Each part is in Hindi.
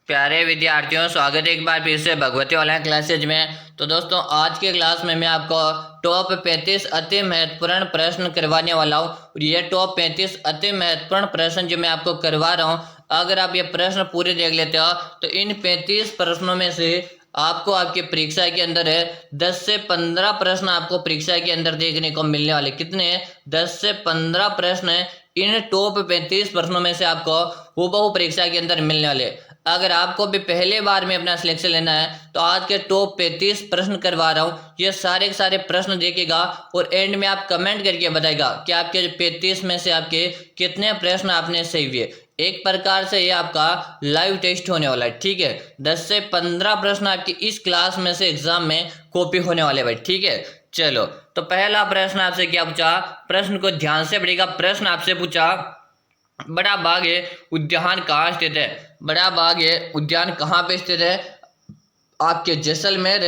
प्यारे विद्यार्थियों, स्वागत है एक बार फिर से भगवती ऑनलाइन क्लासेज में। तो दोस्तों, आज के क्लास में मैं आपको टॉप 35 अति महत्वपूर्ण प्रश्न करवाने वाला हूँ। और ये टॉप 35 अति महत्वपूर्ण प्रश्न जो मैं आपको करवा रहा हूँ, अगर आप ये प्रश्न पूरे देख लेते हो तो इन 35 प्रश्नों में से आपको आपकी परीक्षा के अंदर है 10 से 15 प्रश्न आपको परीक्षा के अंदर देखने को मिलने वाले। कितने? 10 से 15 प्रश्न है इन टॉप 35 प्रश्नों में से आपको हूबहू परीक्षा के अंदर मिलने वाले। अगर आपको भी पहले बार में अपना सिलेक्शन लेना है तो आज के टॉप 35 प्रश्न करवा रहा हूँ। ये सारे के सारे प्रश्न देखेगा और एंड में आप कमेंट करके बताएगा कि आपके 35 में से आपके कितने प्रश्न आपने सही हुए। एक प्रकार से ये आपका लाइव टेस्ट होने वाला है। ठीक है, 10 से 15 प्रश्न आपकी इस क्लास में से एग्जाम में कॉपी होने वाले भाई। ठीक है, चलो तो पहला प्रश्न आपसे क्या पूछा, प्रश्न को ध्यान से पढ़िएगा। प्रश्न आपसे पूछा, बड़ा बाग उद्यान कहाँ स्थित है? बड़ा बाग उद्यान कहाँ पे स्थित है? आपके जैसलमेर,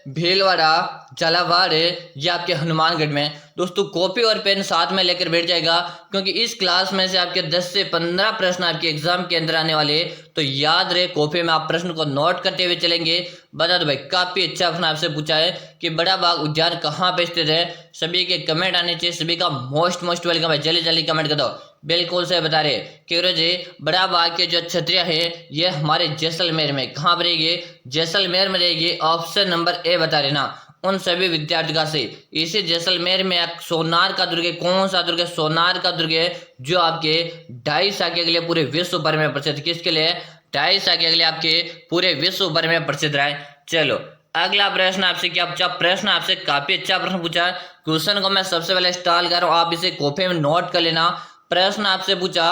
भीलवाड़ा, झालावाड़ या आपके हनुमानगढ़ में। दोस्तों, कॉपी और पेन साथ में लेकर बैठ जाएगा, क्योंकि इस क्लास में से आपके 10 से 15 प्रश्न आपके एग्जाम के अंदर आने वाले। तो याद रहे, कॉपी में आप प्रश्न को नोट करते हुए चलेंगे। बता दो भाई, काफी अच्छा प्रश्न आपसे पूछा है कि बड़ा बाग उद्यान कहाँ पे स्थित है। सभी के कमेंट आने चाहिए, सभी का मोस्ट वेलकम है। जल्दी जल्दी कमेंट कर दो। बिल्कुल से बता रहे कि जी बड़ा बाग के जो छतरियां है ये हमारे जैसलमेर में। कहाँ पर रहेगी? जैसलमेर में रहेगी। ऑप्शन नंबर ए बता रहे ना उन सभी विद्यार्थियों से। इसी जैसलमेर में एक सोनार का दुर्ग है। कौन सा दुर्ग है? सोनार का दुर्ग है, जो आपके 2.5 के लिए पूरे विश्व भर में प्रसिद्ध। किसके लिए? 2.5 के लिए आपके पूरे विश्व भर में प्रसिद्ध रहा है। चलो अगला प्रश्न आपसे क्या पूछा? प्रश्न आपसे काफी अच्छा प्रश्न पूछा। क्वेश्चन को मैं सबसे पहले स्टार्ट कर रहा हूँ, आप इसे कॉपी में नोट कर लेना। प्रश्न आपसे पूछा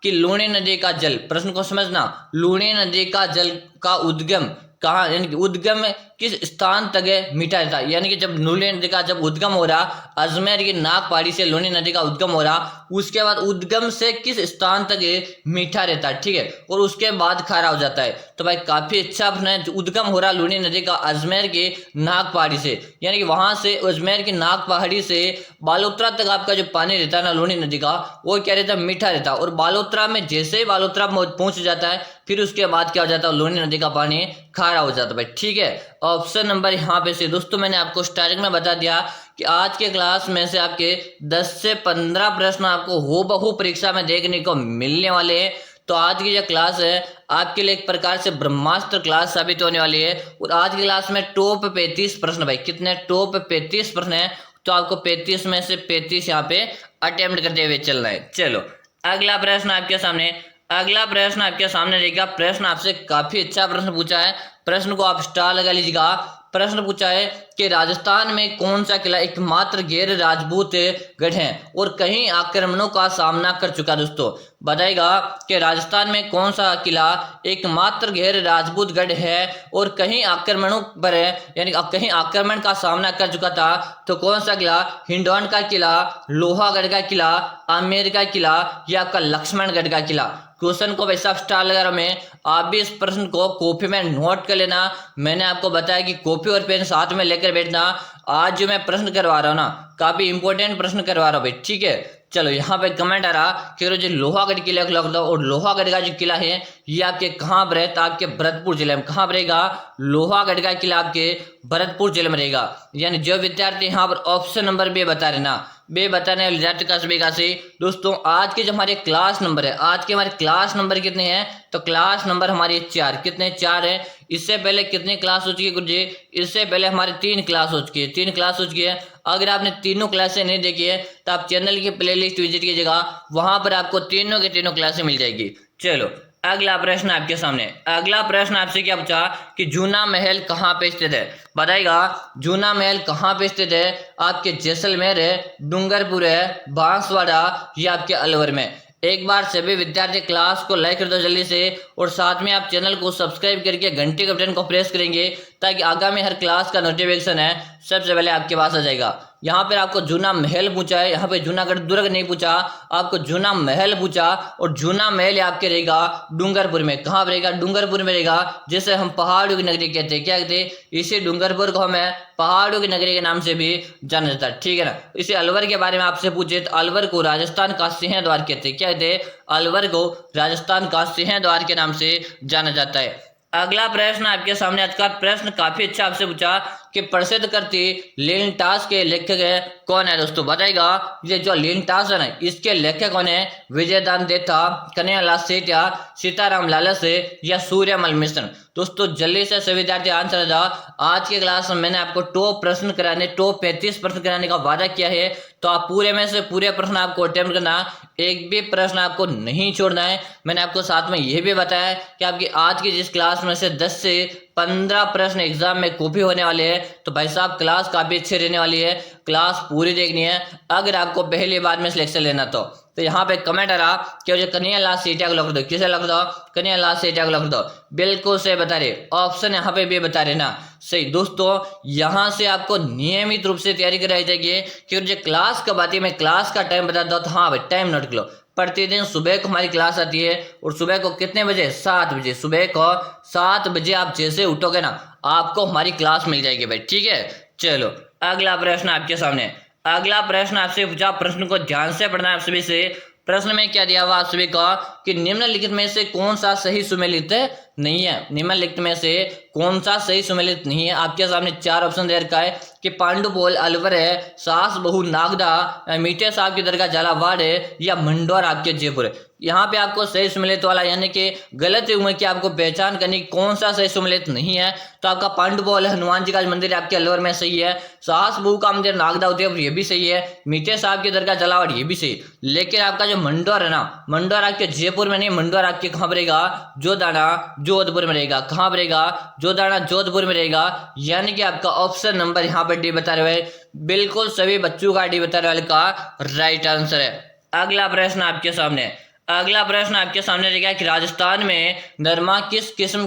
कि लूणी नदी का जल, प्रश्न को समझना, लूणी नदी का जल का उद्गम कहाँ, यानी कि उद्गम किस स्थान तक मीठा रहता है? यानी कि जब लूणी नदी का जब उद्गम हो रहा, अजमेर की नाग पहाड़ी से लूणी नदी का उद्गम हो रहा, उसके बाद उद्गम से किस स्थान तक मीठा रहता है? ठीक है, और उसके बाद खारा हो जाता है। तो भाई काफी अच्छा प्रश्न है। उद्गम हो रहा लूणी नदी का अजमेर की नाग पहाड़ी से, यानी कि वहां से अजमेर की नाग पहाड़ी से बालोतरा तक आपका जो पानी रहता है ना लूणी नदी का, वो क्या रहता है? मीठा रहता है। और बालोतरा में जैसे ही बालोतरा पहुंच जाता है, फिर उसके बाद क्या हो जाता है? लूणी नदी का पानी खारा हो जाता है भाई। ठीक है, ऑप्शन नंबर यहाँ पे से। दोस्तों, मैंने आपको स्टार्टिंग में बता दिया कि आज के क्लास में से आपके 10 से 15 प्रश्न आपको हूबहू परीक्षा में देखने को मिलने वाले हैं। तो आज की जो क्लास है आपके लिए एक प्रकार से ब्रह्मास्त्र क्लास साबित होने वाली है। और आज की क्लास में टॉप 35 प्रश्न भाई, कितने? टॉप 35 प्रश्न है। तो आपको 35 में से 35 यहाँ पे अटेम्प्ट करते हुए चलना है। चलो अगला प्रश्न आपके सामने, अगला प्रश्न आपके सामने रहेगा। प्रश्न आपसे काफी अच्छा प्रश्न पूछा है। प्रश्न को आप स्टार लगा लीजिएगा। प्रश्न पूछा है कि राजस्थान में कौन सा किला एकमात्र गैर राजपूत गढ़ है और कई आक्रमणों का सामना कर चुका? दोस्तों बताएगा कि राजस्थान में कौन सा किला एकमात्र गैर राजपूत गढ़ है और कई आक्रमणों पर है, यानी कहीं आक्रमण का सामना कर चुका था। तो कौन सा किला? हिंडौन का किला, लोहागढ़ का किला, आमेर का किला या आपका लक्ष्मणगढ़ का किला? क्वेश्चन को वैसा स्टार लगा रहा हूं मैं, आप भी इस प्रश्न को कॉपी में नोट कर लेना। मैंने आपको बताया कि कॉपी और पेन साथ में लेकर बैठना। आज जो मैं प्रश्न करवा रहा हूँ ना, काफी इंपॉर्टेंट प्रश्न करवा रहा हूँ भाई। ठीक है, चलो यहाँ पे कमेंट आ रहा कि जो लोहागढ़ किला लग दो, और लोहागढ़ का जो किला है ये आपके कहाँ पर है? तो आपके भरतपुर जिले में। कहाँ पर रहेगा? लोहागढ़ का किला आपके भरतपुर जिले में रहेगा। यानी जो विद्यार्थी यहाँ पर ऑप्शन नंबर बे बता रहे ना, बे बताने वाले विद्यार्थी का सभी का से। दोस्तों, आज के जो हमारे क्लास नंबर है, आज के हमारे क्लास नंबर कितने हैं? तो क्लास नंबर हमारे 4। कितने? 4 है। इससे पहले कितनी क्लास हो चुकी है गुरुजी? इससे पहले हमारी 3 क्लास हो चुकी है। 3 क्लास हो चुकी है। अगर आपने तीनों क्लासें नहीं देखी है तो आप चैनल की प्लेलिस्ट विजिट कीजिएगा, वहां पर आपको तीनों की तीनों क्लासें मिल जाएगी। चलो अगला प्रश्न आपके सामने, अगला प्रश्न आपसे क्या पूछा कि जूना महल कहाँ पे स्थित है? बताएगा जूना महल कहाँ पे स्थित है? आपके जैसलमेर है, डूंगरपुर है, बांसवाड़ा या आपके अलवर में? एक बार सभी विद्यार्थी क्लास को लाइक कर दो जल्दी से, और साथ में आप चैनल को सब्सक्राइब करके घंटे के बटन को प्रेस करेंगे, ताकि आगामी हर क्लास का नोटिफिकेशन है सबसे पहले आपके पास आ जाएगा। यहाँ पर आपको जूना महल पूछा है, यहाँ पे जूनागढ़ दुर्ग नहीं पूछा, आपको जूना महल पूछा। और जूना महल आपके रहेगा डूंगरपुर में। कहाँ रहेगा? डूंगरपुर में रहेगा, जिसे हम पहाड़ों की नगरी कहते हैं। क्या कहते हैं? इसी डूंगरपुर को हमें पहाड़ों की नगरी के नाम से भी जाना जाता है। ठीक है ना। इसे अलवर के बारे में आपसे पूछे तो अलवर को राजस्थान का सिंह द्वार कहते हैं। क्या कहते हैं? अलवर को राजस्थान का सिंह द्वार के नाम से जाना जाता है। अगला प्रश्न आपके सामने आज का प्रश्न काफी अच्छा आपसे पूछा कि प्रसिद्ध कृति लिनटास के लेखक है कौन है दोस्तों, बताएगा। ये जो लिनटास है ना, इसके लेखक कौन है? विजयदान देथा, कन्हैयालाल सेठिया, सीताराम लालस या सूर्यमल मिश्र। दोस्तों जल्दी से सभी विद्यार्थी आंसर जाओ। आज के क्लास में मैंने आपको टॉप प्रश्न कराने, टॉप 35 प्रश्न कराने का वादा किया है, तो आप पूरे में से पूरे प्रश्न आपको अटेम्प्ट करना, एक भी प्रश्न आपको नहीं छोड़ना है। मैंने आपको साथ में यह भी बताया कि आपकी आज की जिस क्लास में से 10 से 15 प्रश्न एग्जाम में कॉपी होने वाले हैं, तो भाई साहब क्लास काफी अच्छी रहने वाली है, क्लास पूरी देखनी है अगर आपको पहली बार में सिलेक्शन लेना। तो यहाँ पे कमेंट आ रहा कि मुझे कन्हैयालाल सेठिया को लिख दो, किसे लिख दो? कन्हैयालाल सेठिया को लिख दो। बिल्कुल सही बता रहे, ऑप्शन यहाँ पे भी बता रहे ना, सही। दोस्तों यहाँ से आपको नियमित रूप से तैयारी कराई जाएगी कि मुझे क्लास कब आती है, मैं क्लास का टाइम बता दो। तो हाँ भाई टाइम नोट कर लो, प्रतिदिन सुबह को हमारी क्लास आती है, और सुबह को कितने बजे? 7 बजे। सुबह को 7 बजे आप जैसे उठोगे ना, आपको हमारी क्लास मिल जाएगी भाई, ठीक है। चलो अगला प्रश्न आपके सामने, अगला प्रश्न आपसे पूछा, प्रश्न को ध्यान से पढ़ना है आप सभी से। प्रश्न में क्या दिया हुआ आप सभी का कि निम्नलिखित में से कौन सा सही सुमेलित नहीं है? निम्नलिखित में से कौन सा सही सुमेलित नहीं है? आपके सामने 4 ऑप्शन दे रखा है कि पांडुपोल अलवर है, सास बहु नागदा, मीठे साहब की दरगाह झालावाड़ है, या मंडौर आपके जयपुर है। यहाँ पे आपको सही सुमेलित वाला यानी कि गलत हुए कि आपको पहचान करनी कौन सा सही सुमेलित नहीं है। तो आपका पांडुपोल हनुमान जी का मंदिर आपके अलवर में सही है, सास बहु का मंदिर नागदा उदयपुर ये भी सही है, मीठे साहब की दरगाह झालावाड़ ये भी सही। लेकिन आपका जो मंडौर है ना, मंडौर आपके जयपुर में नहीं, मंडौर आपके कहाँ पर रहेगा? जोदाना जोधपुर में रहेगा। कहाँ पर रहेगा? जोदाना जोधपुर में रहेगा। यानी कि आपका ऑप्शन नंबर यहाँ पर डी बता रहे हैं, बिल्कुल सभी बच्चों का डी बता रहे वाले का राइट आंसर है। अगला प्रश्न आपके सामने, अगला प्रश्न आपके सामने रहेगा कि राजस्थान में नरमा किस किस्म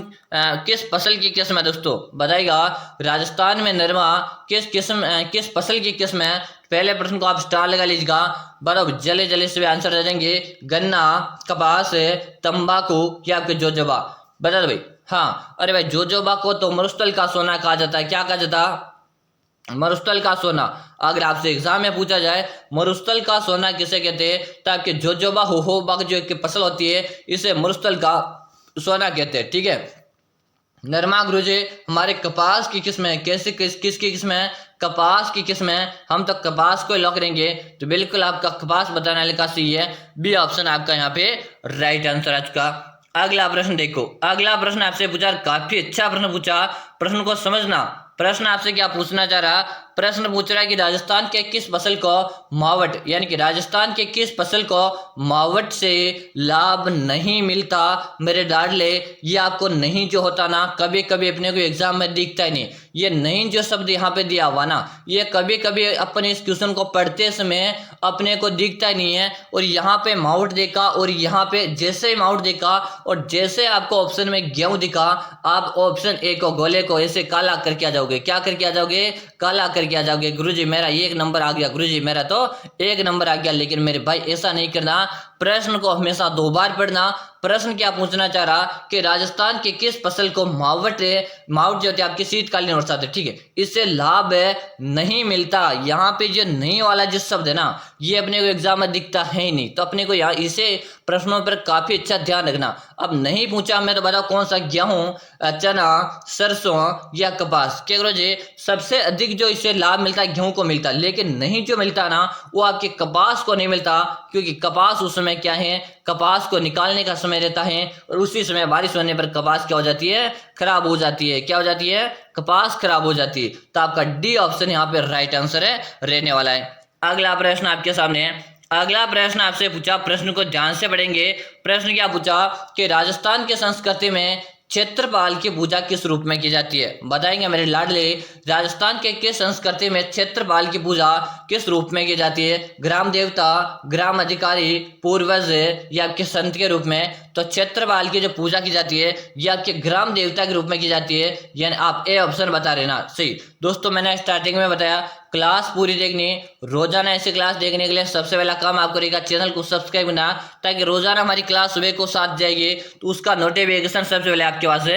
किस फसल की किस्म है? दोस्तों बताइएगा, राजस्थान में नरमा किस किस्म किस फसल की किस्म है? पहले प्रश्न को आप स्टार लगा लीजिएगा, बराबर जल्दी जल्दी से आंसर दे देंगे। गन्ना, कपास, तंबाकू या आपके जोजोबा? बता दो भाई। हाँ, अरे भाई जोजोबा को तो मरुस्थल का सोना कहा जाता है। क्या कहा जाता? मरुस्थल का सोना। अगर आपसे एग्जाम में पूछा जाए मरुस्थल का सोना किसे कहते हैं, तो आपके जोजोबा होहोबा जो की फसल होती है, इसे मरुस्थल का सोना कहते हैं, ठीक है। नरमा गुरुजी हमारे कपास की किस्म है, कैसे किसकी किस्म है? कपास की किस्म है। हम तो कपास को लॉक करेंगे, तो बिल्कुल आपका कपास बताने लिखा सही है, बी ऑप्शन आपका यहाँ पे राइट आंसर आ चुका। अगला प्रश्न देखो, अगला प्रश्न आपसे पूछा, काफी अच्छा प्रश्न पूछा, प्रश्न को समझना। प्रश्न आपसे क्या पूछना चाह रहा? प्रश्न पूछ रहा है कि राजस्थान के किस फसल को मावट, यानी कि राजस्थान के किस फसल को मावट से लाभ नहीं मिलता मेरे लाडले। ये आपको नहीं जो होता ना, कभी कभी अपने को एग्जाम में दिखता ही नहीं। ये नहीं जो शब्द यहाँ पे दिया हुआ ना, ये कभी कभी अपने इस क्वेश्चन को पढ़ते समय अपने को दिखता ही नहीं है। और यहाँ पे माउट देखा, और यहाँ पे जैसे ही माउट देखा और जैसे आपको ऑप्शन में गेहूं दिखा, आप ऑप्शन ए को गोले को ऐसे काला करके आ जाओगे। क्या करके आ जाओगे? काला करके आ जाओगे। गुरुजी मेरा 1 नंबर आ गया, गुरुजी मेरा तो 1 नंबर आ गया। लेकिन मेरे भाई ऐसा नहीं करना, प्रश्न को हमेशा 2 बार पढ़ना। प्रश्न क्या पूछना चाह रहा कि राजस्थान के किस फसल को मावट जो होती है आपकी शीतकालीन वर्षा होती है, ठीक है, इससे लाभ नहीं मिलता। यहाँ पे जो नहीं वाला जिस शब्द है ना, ये अपने को एग्जाम में दिखता है ही नहीं, तो अपने को यहाँ इसे प्रश्नों पर काफी अच्छा ध्यान रखना। अब नहीं पूछा मैं तो बताओ कौन सा? गेहूं, चना, सरसों या कपास? क्या गुरुजी सबसे अधिक जो इससे लाभ मिलता है गेहूं को मिलता है, लेकिन नहीं जो मिलता ना वो आपके कपास को नहीं मिलता, क्योंकि कपास उस समय क्या है, कपास को निकालने का समय रहता है, और उसी समय बारिश होने पर कपास क्या हो जाती है? खराब हो जाती है। क्या हो जाती है? कपास खराब हो जाती है। तो आपका डी ऑप्शन यहाँ पे राइट आंसर है रहने वाला है। अगला प्रश्न आपके सामने, अगला प्रश्न आपसे पूछा, प्रश्न को ध्यान से पढ़ेंगे। प्रश्न क्या पूछा कि राजस्थान की संस्कृति में क्षेत्रपाल की पूजा किस रूप में की जाती है? बताएंगे मेरे लाडले, राजस्थान के किस संस्कृति में क्षेत्रपाल की पूजा किस रूप में की जाती है? ग्राम देवता, ग्राम अधिकारी, पूर्वज या आपके संत के रूप में? तो क्षेत्रपाल की जो पूजा की जाती है ये आपके ग्राम देवता के रूप में की जाती है, यानी आप ए ऑप्शन बता रहे ना, सही। दोस्तों मैंने स्टार्टिंग में बताया क्लास पूरी देखनी, रोजाना ऐसी क्लास देखने के लिए सबसे पहला काम आपको रहेगा चैनल को सब्सक्राइब करना, ताकि रोजाना हमारी क्लास सुबह को 7 जाएगी तो उसका नोटिफिकेशन सबसे पहले आपके पास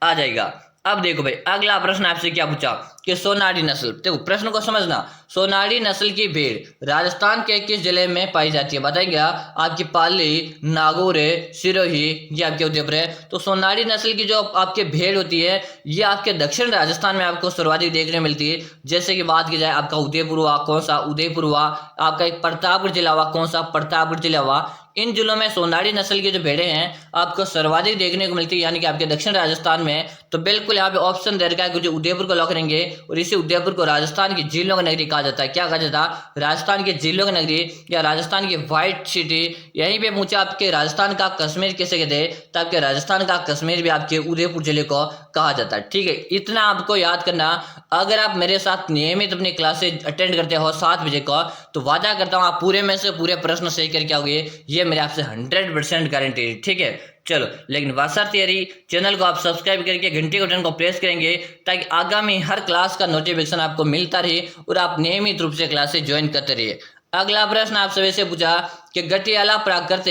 आ जाएगा। अब देखो भाई अगला प्रश्न आपसे क्या पूछा कि सोनारी नस्ल, देखो प्रश्न को समझना, सोनारी नस्ल की भेड़ राजस्थान के किस जिले में पाई जाती है? बताएंगे आपकी पाली, नागौर है, सिरोही, ये आपके उदयपुर है। तो सोनारी नस्ल की जो आपके भेड़ होती है ये आपके दक्षिण राजस्थान में आपको सर्वाधिक देखने मिलती है। जैसे कि बात की जाए आपका उदयपुर हुआ, कौन सा उदयपुर हुआ, आपका एक प्रतापगढ़ जिला हुआ, कौन सा प्रतापगढ़ जिला हुआ। इन जिलों में सोनारी नस्ल की जो भेड़ें हैं आपको सर्वाधिक देखने को मिलती है, यानी कि आपके दक्षिण राजस्थान में। तो बिल्कुल यहाँ पे ऑप्शन दे रखा है कि जो उदयपुर को लॉक करेंगे, और इसी उदयपुर को राजस्थान की झीलों की नगरी कहा जाता है। क्या कहा जाता है? राजस्थान की झीलों की नगरी या राजस्थान की व्हाइट सिटी। यहीं पे पूछा आपके राजस्थान का कश्मीर किसे कहते हैं, तो आपके राजस्थान का कश्मीर भी आपके उदयपुर जिले को कहा जाता है। ठीक है, इतना आपको याद करना। अगर आप मेरे साथ नियमित अपनी क्लासेज अटेंड करते हो 7 बजे को, तो वादा करता हूँ आप पूरे में से पूरे प्रश्न सही करके आओगे, ये मेरे आपसे 100% गारंटी है। ठीक है, चलो, लेकिन वासर थियरी चैनल को आप सब्सक्राइब करके घंटी के बटन को प्रेस करेंगे ताकि आगामी हर क्लास का नोटिफिकेशन आपको मिलता रहे और आप नियमित रूप से क्लासेज ज्वाइन करते रहिए। अगला प्रश्न आप सभी से पूछा कि गटियाला प्राकृत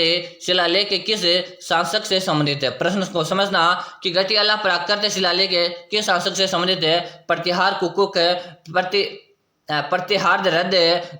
शिलालेख किस शासक से संबंधित है? प्रश्न को समझना कि गटियाला प्राकृत शिलालेख किस शासक से संबंधित है? प्रतिहार कुकुक, प्रतिहार रद्द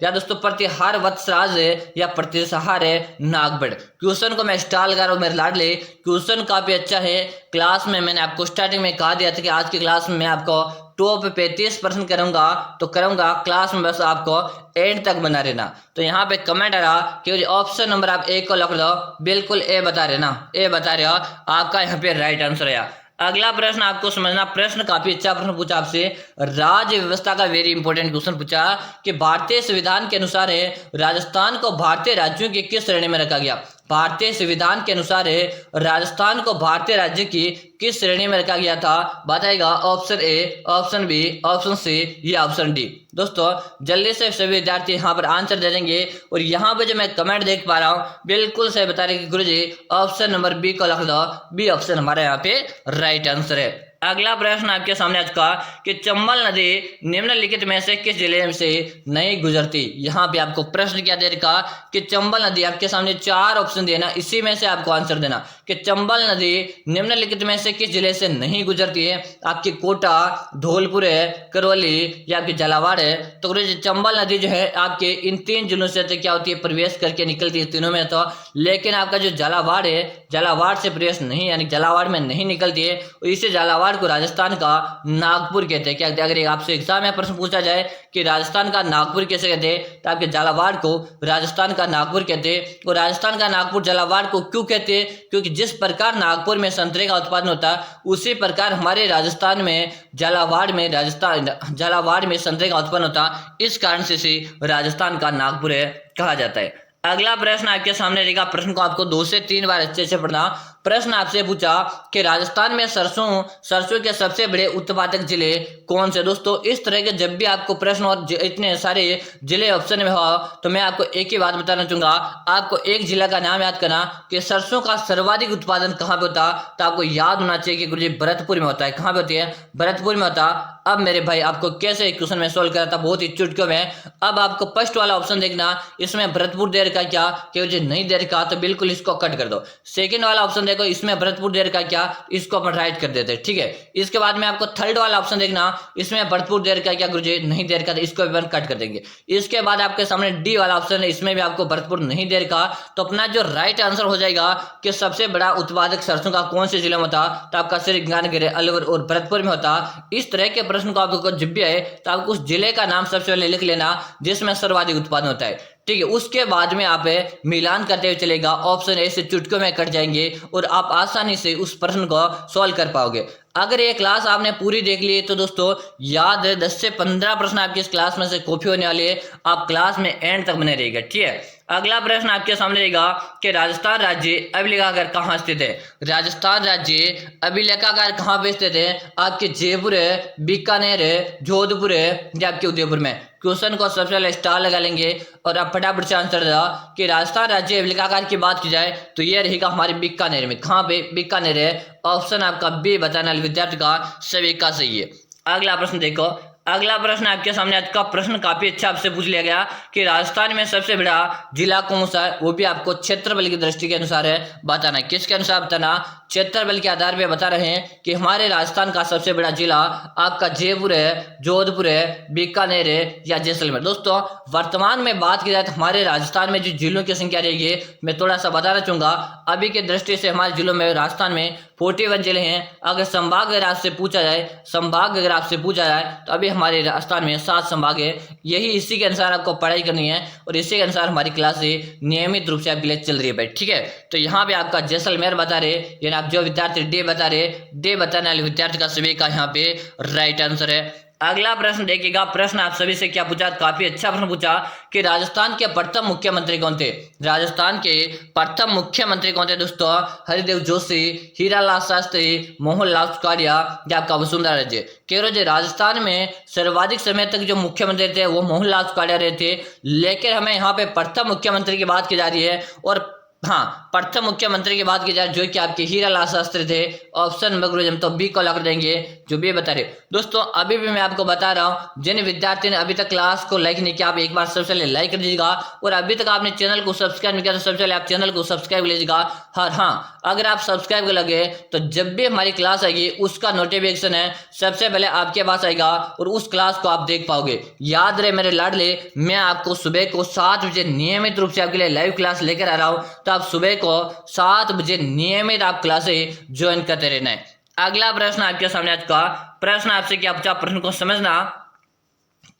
या दोस्तों प्रतिहार वत्सराज या प्रतिहार नागबड़। क्वेश्चन को मैं स्टाल कर रहा हूँ मेरे लाडले, क्वेश्चन काफी अच्छा है। क्लास में मैंने आपको स्टार्टिंग में कहा दिया था कि आज की क्लास में मैं आपको टॉप 35 करूंगा, तो करूंगा क्लास में, बस आपको एंड तक बना रहना। तो यहाँ पे कमेंट आ रहा कि ऑप्शन नंबर आप ए को लिख दो, बिल्कुल ए बता रहे ना, ए बता रहे हो, आपका यहाँ पे राइट आंसर है। अगला प्रश्न आपको समझना, प्रश्न काफी अच्छा प्रश्न पूछा आपसे, राज्य व्यवस्था का वेरी इंपॉर्टेंट क्वेश्चन पूछा कि भारतीय संविधान के अनुसार है राजस्थान को भारतीय राज्यों की किस श्रेणी में रखा गया? भारतीय संविधान के अनुसार है राजस्थान को भारतीय राज्य की किस श्रेणी में रखा गया था? बताएगा option A, option B, option C या ऑप्शन डी। दोस्तों जल्दी से सभी विद्यार्थी यहाँ पर आंसर दे देंगे, और यहाँ पे जो मैं कमेंट देख पा रहा हूँ बिल्कुल सही बता रहे कि गुरुजी ऑप्शन नंबर बी को लिख दो, बी ऑप्शन हमारे यहाँ पे राइट आंसर है। अगला प्रश्न आपके सामने आज का कि चंबल नदी निम्नलिखित में से किस जिले से नहीं गुजरती? यहाँ पे आपको प्रश्न क्या दे रखा कि चंबल नदी, आपके सामने 4 ऑप्शन देना, इसी में से आपको आंसर देना कि चंबल नदी निम्नलिखित में से किस जिले से नहीं गुजरती है? आपकी कोटा, धौलपुर है, करौली या आपकी झालावाड़ है। तो चंबल नदी जो है आपके इन 3 जिलों से क्या होती है, प्रवेश करके निकलती है, तीनों में तो। लेकिन आपका जो झालावाड़ है, झालावाड़ से प्रवेश नहीं, यानी झालावाड़ में नहीं निकलती है, और इसे झालावाड़ को राजस्थान का नागपुर कहते हैं। क्या अगर आपसे एग्जाम में प्रश्न पूछा जाए कि राजस्थान का नागपुर कैसे कहते हैं, तो आपके झालावाड़ को राजस्थान का नागपुर कहते हैं। और राजस्थान का नागपुर झालावाड़ को क्यों कहते हैं? क्योंकि जिस प्रकार नागपुर में संतरे का उत्पादन होता है, उसी प्रकार हमारे राजस्थान में झालावाड़ में संतरे का उत्पादन होता है, इस कारण से राजस्थान का नागपुर कहा जाता है। अगला प्रश्न आपके सामने रहेगा, प्रश्न को आपको 2 से 3 बार अच्छे से पढ़ना। प्रश्न आपसे पूछा कि राजस्थान में सरसों के सबसे बड़े उत्पादक जिले कौन से? दोस्तों इस तरह के जब भी आपको प्रश्न और इतने सारे जिले ऑप्शन में हो, तो मैं आपको एक ही बात बताना चाहूंगा, आपको एक जिला का नाम याद करना कि सरसों का सर्वाधिक उत्पादन कहाँ पे होता, तो आपको याद होना चाहिए कि गुरुजी भरतपुर में होता है। कहाँ पे होती है? भरतपुर में होता। अब मेरे भाई आपको कैसे क्वेश्चन में सोल्व करा था, बहुत ही चुटकियों में। अब आपको फर्स्ट वाला ऑप्शन देखना, इसमें भरतपुर दे रखा क्या कि नहीं दे रखा, तो बिल्कुल इसको कट कर दो। सेकंड वाला ऑप्शन देखो, इसमें भरतपुर दे रखा क्या, इसको अपन राइट कर देते हैं। ठीक है, इसके बाद में आपको थर्ड वाला ऑप्शन देखना, इसमें भरतपुर दे रखा क्या गुरुजी नहीं दे रखा, तो इसको अपन कट कर देंगे। इसके बाद आपके सामने डी वाला ऑप्शन है, इसमें भी आपको भरतपुर नहीं दे रखा, तो अपना जो राइट आंसर हो जाएगा कि सबसे बड़ा उत्पादक सरसों का कौन से जिले में होता, तो आपका श्रीगंगानगर, अलवर और भरतपुर में होता। इस तरह के प्रश्न को आपको जब भी आए तो आपको उस जिले का नाम सबसे पहले लिख लेना जिसमें सर्वाधिक उत्पादन होता है। ठीक है, उसके बाद में आप मिलान करते हुए चलेगा, ऑप्शन ए से चुटकियों में कट जाएंगे और आप आसानी से उस प्रश्न को सॉल्व कर पाओगे। अगर ये क्लास आपने पूरी देख ली तो दोस्तों याद है 10 से 15 प्रश्न आपकी इस क्लास में से कॉपी होने वाले हैं, आप क्लास में एंड तक बने रहिएगा। ठीक है, अगला प्रश्न आपके सामने रहेगा कि राजस्थान राज्य अभिलेखागार कहाँ स्थित है? राजस्थान राज्य अभिलेखागार कहाँ पे स्थित है? आपके जयपुर है, बीकानेर है, जोधपुर है या आपके उदयपुर में? क्वेश्चन को सबसे पहले स्टार लगा लेंगे और आप फटाफट से आंसर देगा कि राजस्थान राज्य अभिलेखागार की बात की जाए तो यह रहेगा हमारे बीकानेर में। कहाँ पे? बीकानेर है। ऑप्शन आपका बी बताने वाले विद्यार्थी का सभी का सही है। अगला प्रश्न देखो, अगला प्रश्न आपके सामने, आज का प्रश्न काफी अच्छा आपसे पूछ लिया गया कि राजस्थान में सबसे बड़ा जिला कौन सा है, वो भी आपको क्षेत्रफल की दृष्टि के अनुसार है बताना। किसके अनुसार बताना? क्षेत्रफल के आधार पे बता रहे हैं कि हमारे राजस्थान का सबसे बड़ा जिला आपका जयपुर है, जोधपुर है, बीकानेर है या जैसलमेर। दोस्तों वर्तमान में बात की जाए तो हमारे राजस्थान में जो जिलों की संख्या रहेगी मैं थोड़ा सा बताना चाहूंगा। अभी की दृष्टि से हमारे जिलों में राजस्थान में 41 जिले हैं। अगर संभाग अगर आपसे पूछा जाए तो अभी हमारे राजस्थान में 7 संभाग है। यही इसी के अनुसार आपको पढ़ाई करनी है और इसी के अनुसार हमारी क्लासें नियमित रूप से आपके लिए चल रही है भाई, ठीक है। तो यहाँ पे आपका जैसलमेर बता रहे, यानी आप जो विद्यार्थी डे बता रहे, डे बताने वाले विद्यार्थी का सभी का यहाँ पे राइट आंसर है। अगला प्रश्न देखिएगा, प्रश्न आप सभी से क्या पूछा, काफी अच्छा प्रश्न पूछा कि राजस्थान के प्रथम मुख्यमंत्री कौन थे। राजस्थान के प्रथम मुख्यमंत्री कौन थे दोस्तों? हरिदेव जोशी, हीरालाल शास्त्री, मोहनलाल सुखाड़िया या आपका वसुंधरा राजे। कह रहे राजस्थान में सर्वाधिक समय तक जो मुख्यमंत्री थे वो मोहनलाल सुखाड़िया रहे थे, लेकिन हमें यहाँ पे प्रथम मुख्यमंत्री की बात की जा रही है और हाँ प्रथम मुख्यमंत्री की बात की जाए जो कि आपके हीरालाल शास्त्री थे। ऑप्शन नंबर हम तो बी को लगा देंगे, जो भी बता रहे। दोस्तों अभी भी मैं आपको बता रहा हूँ, जिन विद्यार्थी ने अभी तक क्लास को लाइक नहीं किया आप एक बार सबसे पहले लाइक कर दीजिएगा और अभी तक आपने चैनल को सब्सक्राइब नहीं किया तो सबसे पहले आप चैनल को सब्सक्राइब कर लीजिएगा। हाँ अगर आप सब्सक्राइब कर लगे तो जब भी हमारी क्लास आएगी उसका नोटिफिकेशन है सबसे पहले आपके पास आएगा और उस क्लास को आप देख पाओगे। याद रहे मेरे लाडले, मैं आपको सुबह को 7 बजे नियमित रूप से आपके लिए लाइव क्लास लेकर आ रहा हूँ, तो आप सुबह को 7 बजे नियमित आप क्लासेस ज्वाइन करते रहना है। अगला प्रश्न आपके सामने, आज का प्रश्न आपसे क्या पूछा, प्रश्न को समझना।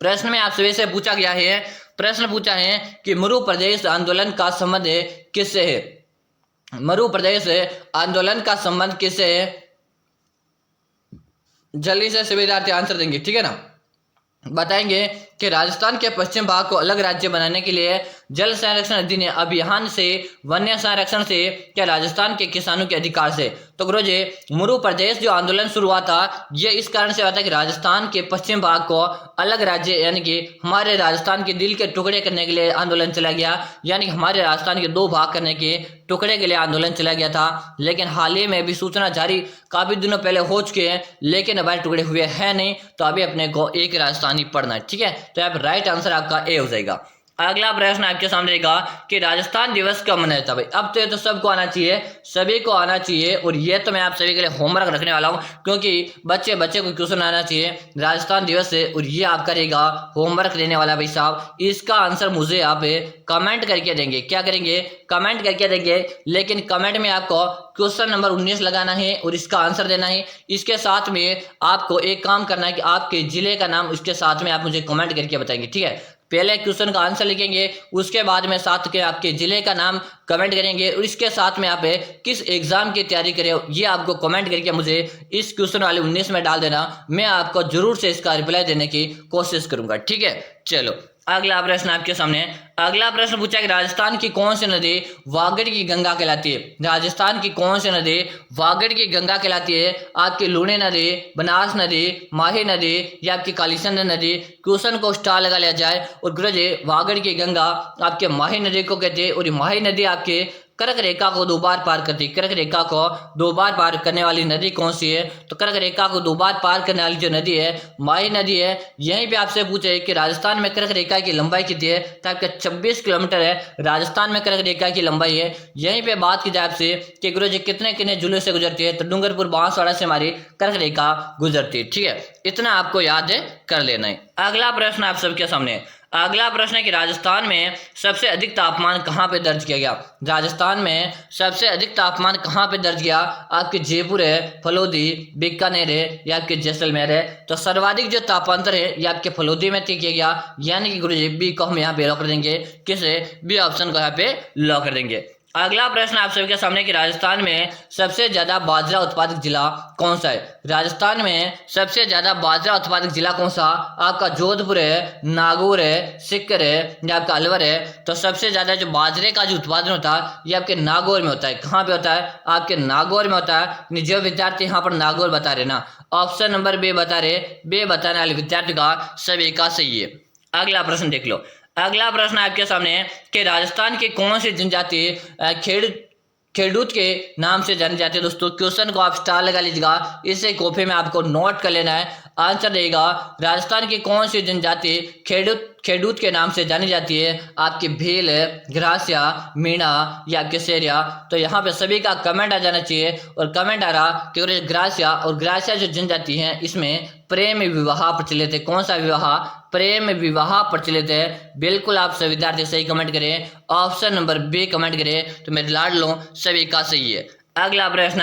प्रश्न में आप सभी से पूछा गया है, प्रश्न पूछा है कि मरु प्रदेश आंदोलन का संबंध किससे है? मरु प्रदेश आंदोलन का संबंध किससे है? जल्दी से सभी विद्यार्थी आंसर देंगे, ठीक है ना। बताएंगे कि राजस्थान के पश्चिम भाग को अलग राज्य बनाने के लिए जल संरक्षण अधिनियम अभियान से, वन्य संरक्षण से, क्या राजस्थान के किसानों के अधिकार से। तो गुरुजी मरु प्रदेश जो आंदोलन शुरू हुआ था ये इस कारण से हुआ था कि राजस्थान के पश्चिम भाग को अलग राज्य यानी कि हमारे राजस्थान के दिल के टुकड़े करने के लिए आंदोलन चला गया, यानी कि हमारे राजस्थान के 2 भाग करने के टुकड़े के लिए आंदोलन चला गया था। लेकिन हाल ही में भी सूचना जारी काफी दिनों पहले हो चुके हैं, लेकिन हमारे टुकड़े हुए हैं नहीं, तो अभी अपने को एक राजस्थानी पढ़ना है, ठीक है। तो यहाँ राइट आंसर आपका ए हो जाएगा। अगला प्रश्न आपके सामने रहेगा कि राजस्थान दिवस कब मनाया था भाई। अब तो ये तो सबको आना चाहिए, सभी को आना चाहिए और ये तो मैं आप सभी के लिए होमवर्क रखने वाला हूँ, क्योंकि बच्चे को क्वेश्चन आना चाहिए राजस्थान दिवस से और ये आपका रहेगा होमवर्क देने वाला भाई साहब। इसका आंसर मुझे आप कमेंट करके देंगे, क्या करेंगे, कमेंट करके देंगे। लेकिन कमेंट में आपको क्वेश्चन नंबर 19 लगाना है और इसका आंसर देना है। इसके साथ में आपको एक काम करना है कि आपके जिले का नाम उसके साथ में आप मुझे कमेंट करके बताएंगे, ठीक है। पहले क्वेश्चन का आंसर लिखेंगे, उसके बाद में साथ के आपके जिले का नाम कमेंट करेंगे और इसके साथ में आप किस एग्जाम की तैयारी कर रहे हो ये आपको कमेंट करके मुझे इस क्वेश्चन वाले 19 में डाल देना। मैं आपको जरूर से इसका रिप्लाई देने की कोशिश करूंगा, ठीक है। चलो अगला प्रश्न आपके सामने, अगला प्रश्न पूछा कि राजस्थान की कौन सी नदी वागड़ की गंगा कहलाती है। राजस्थान की कौन सी नदी वागड़ की गंगा कहलाती है? आपकी लूणी नदी, बनास नदी, माही नदी या आपकी कालीचंद नदी। क्वेश्चन को स्टार लगा लिया जाए और गुरुजी वागड़ की गंगा आपके माही नदी को कहते हैं और ये माही नदी आपके कर्क रेखा को 2 बार पार करती है। कर्क रेखा को 2 बार पार करने वाली नदी कौन सी है? तो कर्क रेखा को 2 बार पार करने वाली जो नदी है माही नदी है। यहीं पे आपसे पूछे कि राजस्थान में कर्क रेखा की लंबाई कितनी है, तो आपका 26 किलोमीटर है राजस्थान में कर्क रेखा की लंबाई है। यहीं पे बात की जाए आपसे कि गुरुजी कितने कितने जिलों से गुजरती है, तो डूंगरपुर बांसवाड़ा से हमारी कर्क रेखा गुजरती है, ठीक है। इतना आपको याद कर लेना है। अगला प्रश्न आप सबके सामने, अगला प्रश्न है कि राजस्थान में सबसे अधिक तापमान कहाँ पे दर्ज किया गया। राजस्थान में सबसे अधिक तापमान कहाँ पे दर्ज किया? आपके जयपुर है, फलोदी, बीकानेर है या आपके जैसलमेर है। तो सर्वाधिक जो तापांतर है ये आपके फलोदी में तय किया गया, यानी कि गुरुजी बी को हम यहाँ पे लॉक कर देंगे, किसे बी ऑप्शन को यहाँ पे लॉक कर देंगे। अगला प्रश्न आप सभी के सामने कि राजस्थान में सबसे ज्यादा बाजरा उत्पादक जिला कौन सा है। राजस्थान में सबसे ज्यादा बाजरा उत्पादक जिला कौन सा? आपका जोधपुर है, नागौर है, सीकर है या आपका अलवर है। तो सबसे ज्यादा जो बाजरे का जो उत्पादन होता है ये आपके नागौर में होता है। कहाँ पे होता है? आपके नागौर में होता है। जो विद्यार्थी यहाँ पर नागौर बता रहे ना, ऑप्शन नंबर बी बता रहे, बे बताने वाले विद्यार्थी का सभी का सही है। अगला प्रश्न देख लो, अगला प्रश्न आपके सामने है कि राजस्थान की कौन सी जनजाति खेडूत के नाम से जाने जाते हैं। दोस्तों क्वेश्चन को आप स्टार लगा लीजिएगा, इसे कॉपी में आपको नोट कर लेना है। आंसर रहेगा राजस्थान की कौन सी जनजाति खेडूत के नाम से जानी जाती है? आपकी भील, ग्रासिया, मीणा या केसरिया। तो यहाँ पे सभी का कमेंट आ जाना चाहिए, और कमेंट आ रहा कि ग्रासिया, और ग्रासिया जो जनजाति है इसमें प्रेम विवाह प्रचलित है। कौन सा विवाह? प्रेम विवाह प्रचलित है। बिल्कुल आप सभी विद्यार्थी सही कमेंट करें, ऑप्शन नंबर बी कमेंट करें, तो मेरे लाडलों सभी का सही है। अगला प्रश्न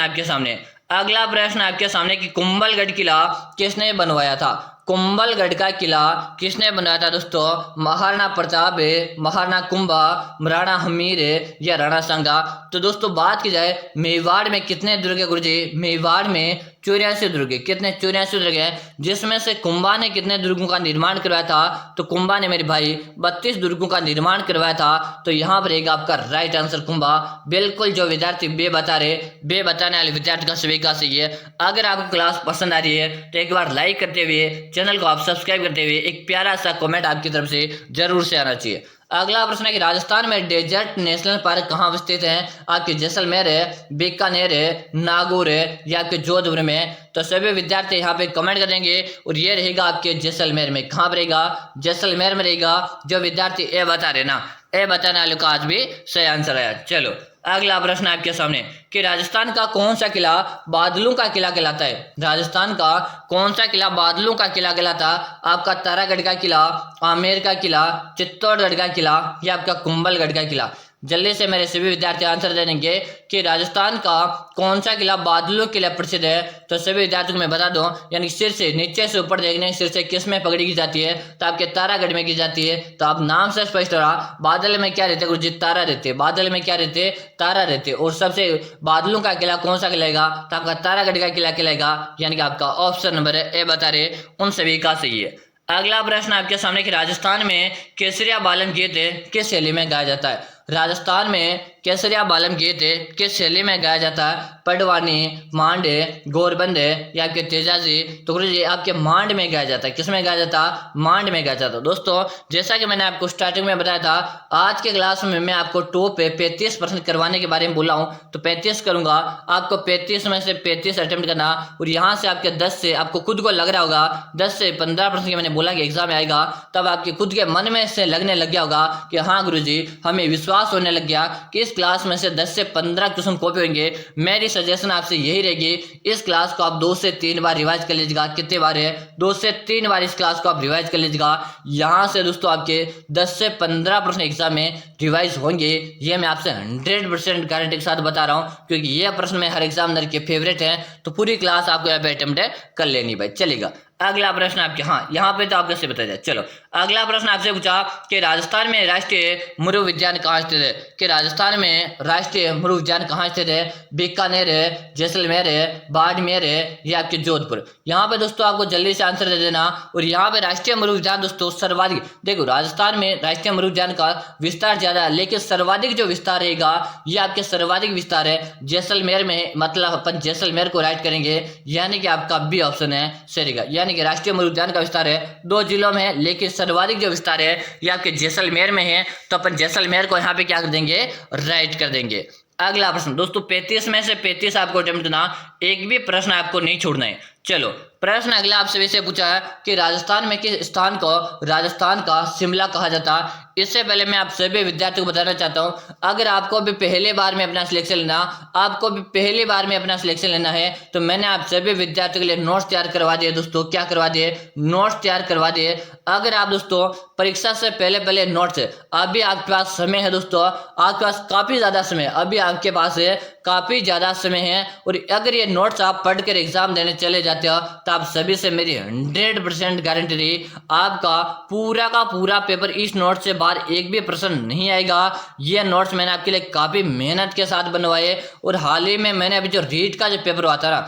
आपके सामने कि कुंभलगढ़ किला किसने बनवाया था? कुंभलगढ़ का किला किसने बनवाया था दोस्तों? महाराणा प्रताप, महाराणा कुंभा, राणा हमीर या राणा सांगा। तो दोस्तों बात की जाए मेवाड़ में कितने दुर्ग है गुरुजी? मेवाड़ में 84 दुर्ग है। कितने? 84 दुर्ग है, जिसमें से कुंभा ने कितने दुर्गों का निर्माण करवाया था? तो कुंभा ने मेरे भाई 32 दुर्गों का निर्माण करवाया था। तो यहाँ पर रहेगा आपका राइट आंसर कुंभा। बिल्कुल जो विद्यार्थी बे बताने वाले विद्यार्थी का सभी का सही है। अगर आपको क्लास पसंद आ रही है तो एक बार लाइक करते हुए, चैनल को आप सब्सक्राइब करते हुए एक प्यारा सा कमेंट आपकी तरफ से जरूर से आना चाहिए। अगला प्रश्न है कि राजस्थान में डेजर्ट नेशनल पार्क कहाँ स्थित है? आपके जैसलमेर है, बीकानेर है, नागौर है या आपके जोधपुर में। तो सभी विद्यार्थी यहाँ पे कमेंट करेंगे, और ये रहेगा आपके जैसलमेर में। कहाँ पर रहेगा? जैसलमेर में रहेगा। जो विद्यार्थी ए बता रहे ना, ए बताने वालों का आज भी सही आंसर आया। चलो अगला प्रश्न आपके सामने कि राजस्थान का कौन सा किला बादलों का किला कहलाता है? राजस्थान का कौन सा किला बादलों का किला कहलाता? आपका तारागढ़ का किला, आमेर का किला, चित्तौड़गढ़ का किला या आपका कुंभलगढ़ का किला। जल्दी से मेरे सभी विद्यार्थी आंसर दे देंगे कि राजस्थान का कौन सा किला बादलों के लिए प्रसिद्ध है। तो सभी विद्यार्थियों को मैं बता दूं, यानी सिर से नीचे से ऊपर देखने, सिर से किस में पकड़ी की जाती है? तो आपके तारागढ़ में की जाती है। तो आप नाम से स्पष्ट हो रहा, बादल में क्या रहते गुरुजी? तारा रहते। बादल में क्या रहते? तारा रहते। और सबसे बादलों का किला कौन सा कहलाएगा? तो आपका तारागढ़ का किला कहलाएगा, यानी कि आपका ऑप्शन नंबर है ए बता रहे, उन सभी का सही है। अगला प्रश्न आपके सामने कि राजस्थान में केसरिया बालन गीत किस शैली में गाया जाता है? राजस्थान में केसरिया बालन गीत किस शैली में गाया जाता है? पडवानी, मांड, गोरबंद या आपके तेजाजी। तो गुरुजी आपके मांड में गाया जाता है। किस में गाया जाता? मांड में गाया जाता। दोस्तों जैसा कि मैंने आपको स्टार्टिंग में बताया था, आज के क्लास में मैं आपको टॉप पे 35 प्रश्न करवाने के बारे में बोला हूँ। तो 35 करूंगा, आपको 35 में से 35 अटेम्प्ट करना, और यहाँ से आपके 10 से, आपको खुद को लग रहा होगा 10 से 15 प्रश्न की मैंने बोला कि एग्जाम में आएगा, तब आपके खुद के मन में से लगने लग गया होगा कि हाँ गुरुजी हमें विश्वास होने लग गया कि इस क्लास में से 10 से 15 क्वेश्चन कॉपी होंगे। मेरी सजेशन आपसे यही रहेगी, इस क्लास को आप 2 से 3 बार रिवाइज कर लीजिएगा। कितने बार है? 2 से 3 बार इस क्लास को आप रिवाइज कर लीजिएगा। यहाँ से दोस्तों आपके 10 से 15 प्रश्न एग्जाम में रिवाइज होंगे, ये मैं आपसे 100% गारंटी के साथ बता रहा हूँ, क्योंकि ये प्रश्न में हर एग्जामिनर के फेवरेट है। तो पूरी क्लास आपको यहाँ पे अटेम्प्ट कर लेनी भाई। चलेगा अगला प्रश्न आपके, हाँ यहाँ पे तो आपको से बता जाए। चलो अगला प्रश्न आपसे पूछा कि राजस्थान में राष्ट्रीय मृु विज्ञान कहाँ स्थित है? कि राजस्थान में राष्ट्रीय मृु विज्ञान कहाँ स्थित है? बीकानेर है, जैसलमेर है, बाड़मेर है या आपके जोधपुर। यहाँ पे दोस्तों आपको जल्दी से आंसर दे देना। और यहाँ पे राष्ट्रीय मृु विज्ञान दोस्तों सर्वाधिक, देखो राजस्थान में राष्ट्रीय मृु विज्ञान का विस्तार ज्यादा है, लेकिन सर्वाधिक जो विस्तार रहेगा ये आपके सर्वाधिक विस्तार है जैसलमेर में। मतलब अपन जैसलमेर को राइट करेंगे, यानी कि आपका बी ऑप्शन है सही रहेगा। यानी कि राष्ट्रीय मृु विज्ञान का विस्तार है 2 जिलों में है, लेकिन सर्वाधिक जो विस्तार है ये आपके जैसलमेर में है। तो अपन जैसलमेर को यहाँ पे क्या कर देंगे? राइट कर देंगे। अगला प्रश्न दोस्तों 35 में से 35 आपको अटेम्प्ट करना, एक भी प्रश्न आपको नहीं छोड़ना है। चलो प्रश्न अगला आपसे वैसे पूछा है कि राजस्थान में किस स्थान को राजस्थान का शिमला कहा जाता है? इससे पहले मैं आप सभी विद्यार्थियों को बताना चाहता हूं, अगर आपको भी पहले बार में अपना सिलेक्शन लेना है तो मैंने आप सभी विद्यार्थियों के लिए नोट्स तैयार करवा दिए दोस्तों। क्या करवा दिए? नोट्स तैयार करवा दिए। अगर आप दोस्तों परीक्षा से पहले नोट्स, अभी आपके पास समय है दोस्तों, आपके पास काफी ज्यादा समय, अभी आपके पास काफी ज्यादा समय है, और अगर ये नोट्स आप पढ़कर एग्जाम देने चले जाते हो तो आप सभी से मेरी 100% गारंटी रही, आपका पूरा का पूरा पेपर इस नोट से बाहर एक भी प्रश्न नहीं आएगा। ये नोट्स मैंने आपके लिए काफी मेहनत के साथ बनवाए, और हाल ही में मैंने अभी जो रीट का जो पेपर हुआ था ना,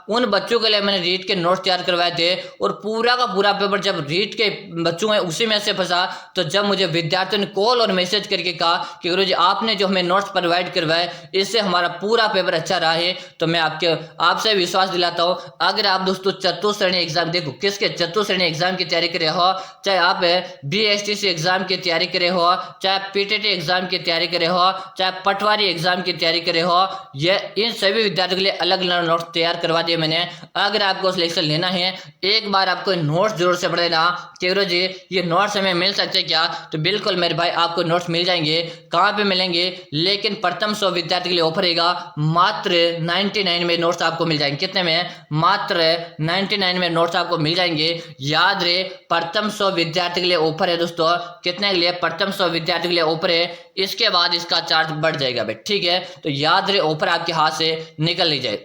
उन बच्चों के लिए मैंने रीट के नोट्स तैयार करवाए थे, और पूरा का पूरा पेपर जब रीट के बच्चों में उसी में से फंसा, तो जब मुझे विद्यार्थियों ने कॉल और मैसेज करके कहा कि गुरुजी आपने जो हमें नोट्स प्रोवाइड करवाए इससे हमारा पूरा पेपर अच्छा रहा है, तो मैं आपसे विश्वास दिलाता हूँ, अगर आप दोस्तों चतुश्रेणी एग्जाम, देखो किसके चतुश्रेणी एग्जाम की तैयारी करे हो, चाहे आप BSTC एग्जाम की तैयारी करे हो, चाहे PTT एग्जाम की तैयारी करे हो, चाहे पटवारी एग्जाम की तैयारी करे हो, ये इन सभी विद्यार्थियों के लिए अलग अलग नोट्स तैयार करवा दिए मैंने। अगर आपको सिलेक्शन लेना है, एक बार आपको नोट्स जरूर से पढ़ लेना कि गुरु जी ये नोट्स हमें मिल सकते क्या, तो बिल्कुल मेरे भाई आपको नोट्स मिल जाएंगे। कहाँ पे मिलेंगे, लेकिन प्रथम 100 विद्यार्थी के लिए ऑफर रहेगा, मात्र 99 में नोट्स आपको मिल जाएंगे। कितने में, मात्र 99 में नोट्स आपको मिल जाएंगे। याद रहे प्रथम 100 विद्यार्थी के लिए ऑफर है दोस्तों, कितने के लिए, प्रथम 100 विद्यार्थी के लिए ऑफर है, इसके बाद इसका चार्ज बढ़ जाएगा भाई, ठीक है। तो याद रहे ऑफर आपके हाथ से निकल नहीं जाए।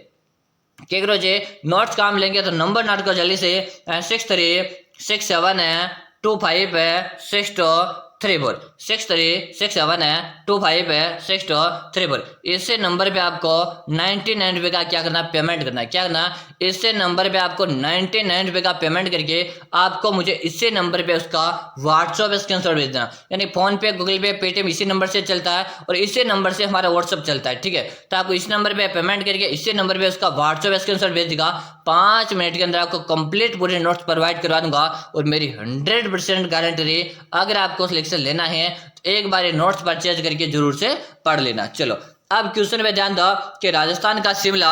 क्या करो जी, नोट्स काम लेंगे तो नंबर नोट को जल्दी से 6367256234 6367256234 इससे नंबर पे आपको 99 रुपये का क्या करना, पेमेंट करना है। क्या करना, इससे नंबर पे आपको 99 रुपये का पेमेंट करके आपको मुझे इसी नंबर पे उसका व्हाट्सएप स्क्रीनशॉट भेज देना। यानी फोन पे, गूगल पे, पेटीएम इसी नंबर से चलता है और इसी नंबर से हमारा व्हाट्सएप चलता है, ठीक है। तो आपको इस नंबर पे पेमेंट करके इसी नंबर पे उसका व्हाट्सएप स्क्रीनशॉट भेज देगा। 5 मिनट के अंदर आपको कंप्लीट पूरे नोट्स प्रोवाइड करवा दूंगा और मेरी 100% गारंटी रही, अगर आपको सिलेक्शन लेना है तो एक बार नोट्स परचेज करके जरूर से पढ़ लेना। चलो अब क्वेश्चन में ध्यान दो कि राजस्थान का शिमला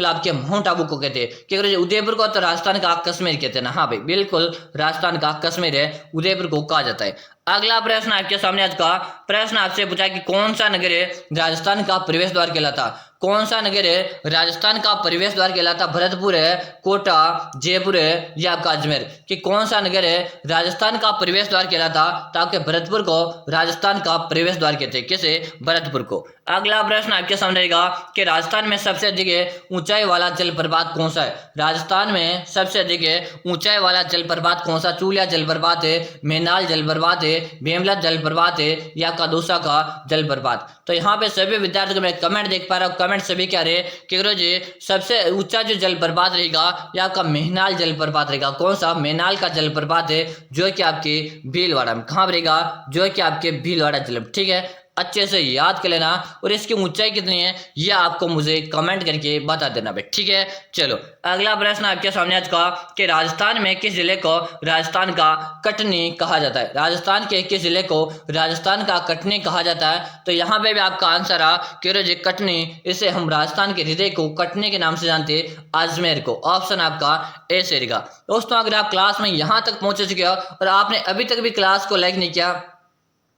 आपके माउंट आबू को कहते हैं, क्योंकि उदयपुर को तो राजस्थान का कश्मीर कहते हैं ना। हाँ भाई बिल्कुल, राजस्थान का कश्मीर है, उदयपुर को कहा जाता है। अगला प्रश्न आपके सामने, आज का प्रश्न आपसे पूछा कि कौन सा नगर है राजस्थान का प्रवेश द्वार कहलाता, कौन सा नगर है राजस्थान का प्रवेश द्वार कहलाता, भरतपुर है, कोटा, जयपुर है या आपका अजमेर, कि कौन सा नगर है राजस्थान का प्रवेश द्वार कहलाता, तो आपके भरतपुर को राजस्थान का प्रवेश द्वार कहते हैं, किसे, भरतपुर को। अगला प्रश्न आपके सामने रहेगा कि राजस्थान में सबसे अधिक ऊंचाई वाला जलप्रपात कौन सा है, राजस्थान में सबसे अधिक ऊंचाई वाला जलप्रपात कौन सा, चूलिया जलप्रपात है, मेनाल जलप्रपात है, भीमलत जलप्रपात है या कादोसा का जलप्रपात। तो यहाँ पे सभी विद्यार्थियों को मैं कमेंट देख पा रहा हूँ, कमेंट सभी क्या रहे कि गुरु जी सबसे ऊंचा जो जलप्रपात रहेगा या आपका मेहनाल जलप्रपात रहेगा, कौन सा, मेनाल का जलप्रपात है जो कि आपके भीलवाड़ा में, कहाँ रहेगा, जो कि आपके भीलवाड़ा जिले में, ठीक है। अच्छे से याद कर लेना और इसकी ऊंचाई कितनी है ये आपको मुझे कमेंट करके बता देना भाई, ठीक है। चलो अगला प्रश्न आपके सामने आज का कि राजस्थान में किस जिले को राजस्थान का कटनी कहा जाता है, राजस्थान के किस जिले को राजस्थान का कटनी कहा जाता है। तो यहाँ पे भी आपका आंसर आ कि कटनी, इसे हम राजस्थान के हृदय को कटनी के नाम से जानते हैं, अजमेर को। ऑप्शन आपका ए से रहेगा। दोस्तों अगर आप क्लास में यहाँ तक पहुंच चुके हो और आपने अभी तक भी क्लास को लाइक नहीं किया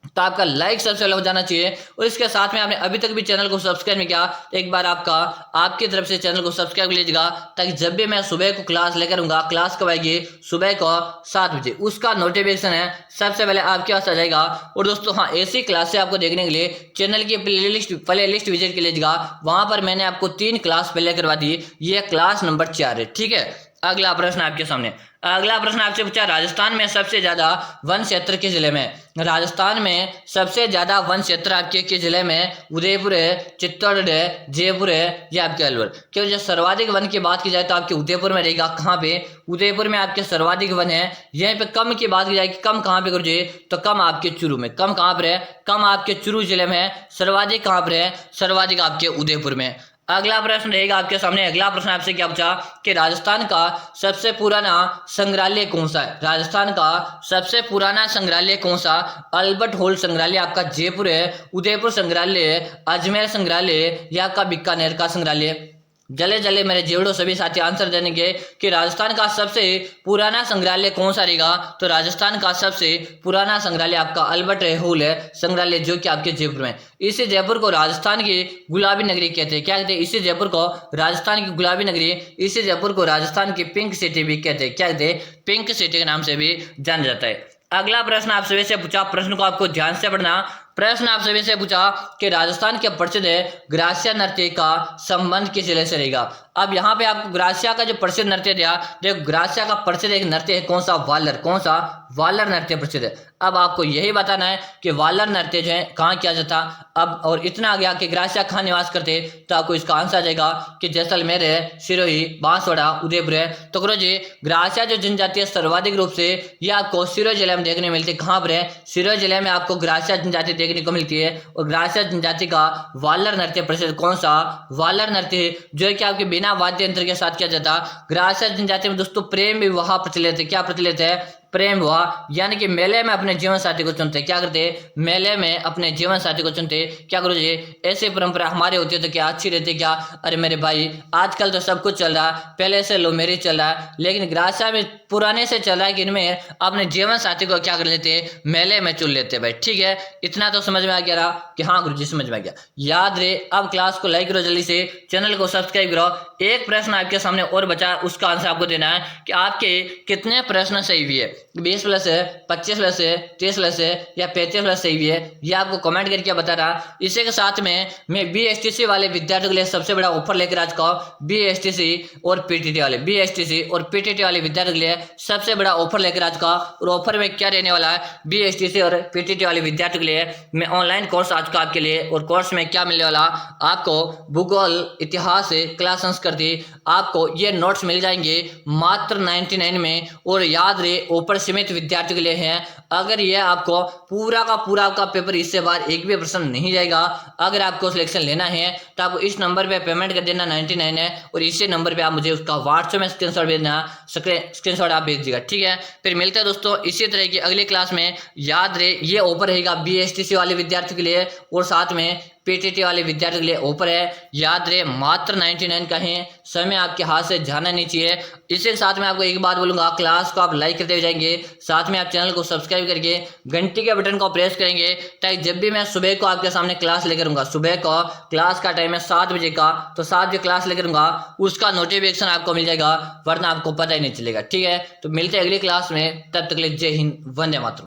तो आपका लाइक सबसे पहले हो जाना चाहिए और इसके साथ में आपने अभी तक भी चैनल को सब्सक्राइब नहीं किया तो एक बार आपकी तरफ से चैनल को सब्सक्राइब कर लीजिएगा, ताकि जब भी मैं सुबह को क्लास लेकर आऊंगा, क्लास कब आएगी, सुबह को 7 बजे, उसका नोटिफिकेशन है सबसे पहले आपके पास आ जाएगा। और दोस्तों हाँ, ऐसी क्लास से आपको देखने के लिए चैनल की प्ले लिस्ट विजिट कर लीजिएगा, वहां पर मैंने आपको 3 क्लास पहले करवा दी, ये क्लास नंबर 4 है, ठीक है। अगला प्रश्न आपके सामने, अगला प्रश्न आपसे पूछा राजस्थान में सबसे ज्यादा वन क्षेत्र किस जिले में, राजस्थान में सबसे ज्यादा वन क्षेत्र आपके किस जिले में, उदयपुर है, चित्तौड़गढ़ है, जयपुर है या आपके अलवर। क्योंकि जब सर्वाधिक वन की बात की जाए तो आपके उदयपुर में रहेगा, कहाँ पे, उदयपुर में आपके सर्वाधिक वन है। यहीं पे कम की बात की जाएगी, कम कहाँ पे गुरुजी, तो कम आपके चूरू में, कम कहाँ पर है, कम आपके चूरू जिले में है, सर्वाधिक कहाँ पर है, सर्वाधिक आपके उदयपुर में। अगला प्रश्न रहेगा आपके सामने, अगला प्रश्न आपसे क्या पूछा कि राजस्थान का सबसे पुराना संग्रहालय कौन सा है, राजस्थान का सबसे पुराना संग्रहालय कौन सा, अल्बर्ट हॉल संग्रहालय आपका जयपुर है, उदयपुर संग्रहालय है, अजमेर संग्रहालय है या आपका बीकानेर का संग्रहालय। जले जले मेरे जेवड़ो सभी साथी आंसर देंगे कि राजस्थान का सबसे पुराना संग्रहालय कौन सा रहेगा, तो राजस्थान का सबसे पुराना संग्रहालय आपका अल्बर्ट हॉल है संग्रहालय, जो कि आपके जयपुर में। इसी जयपुर को राजस्थान की गुलाबी नगरी कहते हैं, क्या कहते हैं, इसी जयपुर को राजस्थान की गुलाबी नगरी, इसी जयपुर को राजस्थान की पिंक सिटी भी कहते हैं, क्या कहते हैं, पिंक सिटी के नाम से भी जाना जाता है। अगला प्रश्न आप सभी से पूछा, प्रश्न को आपको ध्यान से पढ़ना। प्रश्न आप सभी से पूछा कि राजस्थान के प्रसिद्ध ग्रास्य नृत्य का संबंध किस जिले से रहेगा, अब यहाँ पे आपको ग्रासिया का जो प्रसिद्ध नृत्य दिया, देखो ग्रासिया का प्रसिद्ध एक नृत्य है कौन सा, वालर, कौन सा, वालर नृत्य प्रसिद्ध है। अब आपको यही बताना है कि वालर नृत्य जो है कहाँ किया जाता। अब और इतना आ गया कि ग्रासिया कहाँ निवास करते, तो आपको इसका आंसर आ जाएगा कि जैसलमेर है, सिरोही, बांसवाड़ा, उदयपुर है। तो करो जी, ग्रासिया जो जनजाति है सर्वाधिक रूप से ये आपको सिरोही जिले में देखने मिलती है। कहाँ पर है, सिरोही जिले में आपको ग्रासिया जनजाति देखने को मिलती है। और ग्रासिया जनजाति का वालर नृत्य प्रसिद्ध, कौन सा, वालर नृत्य, जो है कि आपके बिना वाद्य यंत्र के साथ किया जाता। ग्रासिया जनजाति में दोस्तों प्रेम विवाह प्रचलित है। क्या प्रचलित है, प्रेम विवाह, यानी कि मेले में अपने जीवन साथी को चुनते। क्या करते, मेले में अपने जीवन साथी को चुनते। क्या करो जी, ऐसी परंपरा हमारे होती है तो क्या अच्छी रहती है क्या। अरे मेरे भाई, आजकल तो सब कुछ चल रहा है, पहले से लो मेरी चल रहा है, लेकिन ग्रासिया में पुराने से चल रहा है कि इनमें अपने जीवन साथी को क्या कर लेते, मेले में चुन लेते भाई। ठीक है, इतना तो समझ में आ गया कि हाँ गुरु जी समझ में आ गया। याद रहे, अब क्लास को लाइक करो, जल्दी से चैनल को सब्सक्राइब करो। एक प्रश्न आपके सामने और बचा, उसका आंसर आपको देना है कि आपके कितने प्रश्न सही हुए, 20 प्लस है, 25 प्लस है, 30 प्लस है या 35 प्लस सही हुई है, ये आपको कमेंट करके बता रहा। इसी के साथ में मैं BSTC वाले विद्यार्थियों के लिए सबसे बड़ा ऑफर लेकर आ चुका हूँ। BSTC और PTT वाले, BSTC और PTT वाले विद्यार्थियों के लिए सबसे बड़ा ऑफर लेकर आ चुका। और ऑफर में क्या रहने वाला है, BSTC और PTT वाले विद्यार्थियों के लिए मैं ऑनलाइन कोर्स आ चुका आपके लिए। और कोर्स में क्या मिलने वाला, आपको भूगोल, इतिहास, क्लास संस्कृति, आपको ये नोट्स मिल जाएंगे मात्र 99 में। और याद रहे, ऑफर सीमित विद्यार्थियों के लिए हैं। अगर ये आपको पूरा का पूरा आपका पेपर इससे बाहर एक भी प्रश्न नहीं जाएगा, अगर आपको सिलेक्शन लेना है तो आपको इस नंबर पे पेमेंट कर देना 99 है, और इसी नंबर पे आप मुझे उसका व्हाट्सएप में स्क्रीनशॉट भेजना, स्क्रीनशॉट आप भेज दीजिएगा। ठीक है, फिर मिलते हैं दोस्तों इसी तरह की अगली क्लास में। याद रहे, ये ऑफर रहेगा BSTC वाले विद्यार्थियों के लिए और साथ में PTT वाले विद्यार्थियों के लिए ऑफर है। याद रहे, मात्र 99 का है, समय आपके हाथ से जाना नहीं चाहिए। इसके साथ में आपको एक बात बोलूंगा, क्लास को आप लाइक करते हुए जाएंगे, साथ में आप चैनल को सब्सक्राइब करके घंटी के बटन को प्रेस करेंगे, ताकि जब भी मैं सुबह को आपके सामने क्लास लेकर आऊंगा, सुबह को क्लास का टाइम है 7 बजे का, तो 7 बजे क्लास लेकर आऊंगा, उसका नोटिफिकेशन आपको मिल जाएगा, वरना आपको पता ही नहीं चलेगा। ठीक है, तो मिलते हैं अगली क्लास में, तब तक के लिए जय हिंद, वंदे मातरम।